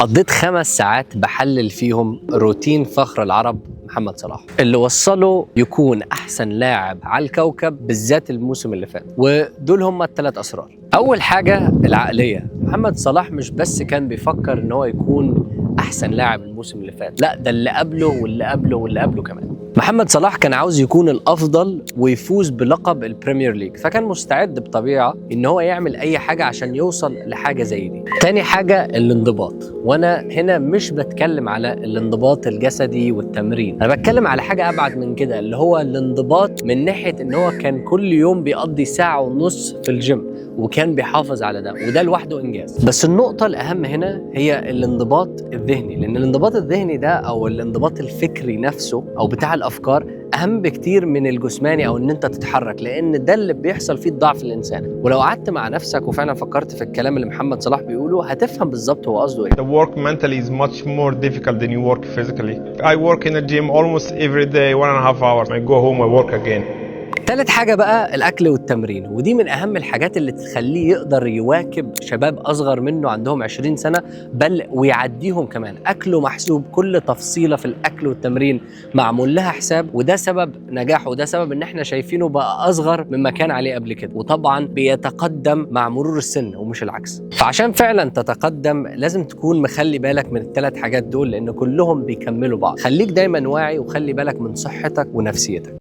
قضيت 5 ساعات بحلل فيهم روتين فخر العرب محمد صلاح اللي وصله يكون أحسن لاعب على الكوكب بالذات الموسم اللي فات. ودول هم ال3 أسرار. أول حاجة العقلية. محمد صلاح مش بس كان بيفكر إن هو يكون أحسن لاعب الموسم اللي فات، لا ده اللي قبله واللي قبله واللي قبله كمان. محمد صلاح كان عاوز يكون الأفضل ويفوز بلقب البريمير ليج، فكان مستعد بطبيعة إن هو يعمل أي حاجة عشان يوصل لحاجة زي دي. تاني حاجة الانضباط، وأنا هنا مش بتكلم على الانضباط الجسدي والتمرين، أنا بتكلم على حاجة أبعد من كده، اللي هو الانضباط من ناحية إن هو كان كل يوم بيقضي 1.5 ساعة في الجيم وكان بيحافظ على ده، وده لوحده إنجاز. بس النقطة الأهم هنا هي الانضباط الذهني، لأن الانضباط الذهني ده أو الانضباط الفكري نفسه أو بتاع الأفكار أهم بكتير من الجسماني أو إن أنت تتحرك، لأن ده اللي بيحصل فيه الضعف الإنساني. ولو قعدت مع نفسك وفعلا فكرت في الكلام اللي محمد صلاح بيقوله هتفهم بالظبط هو قصده إيه. The work mentally is much more difficult than you work physically. I work in a gym almost every day 1.5 hours. I go home I work again. تالت حاجة بقى الأكل والتمرين، ودي من أهم الحاجات اللي تخليه يقدر يواكب شباب أصغر منه عندهم 20 سنة بل ويعديهم كمان. أكله محسوب، كل تفصيلة في الأكل والتمرين معمول لها حساب، وده سبب نجاحه وده سبب إن احنا شايفينه بقى أصغر مما كان عليه قبل كده، وطبعا بيتقدم مع مرور السن ومش العكس. فعشان فعلا تتقدم لازم تكون مخلي بالك من ال3 حاجات دول، لأن كلهم بيكملوا بعض. خليك دايما واعي وخلي بالك من صحتك ونفسيتك.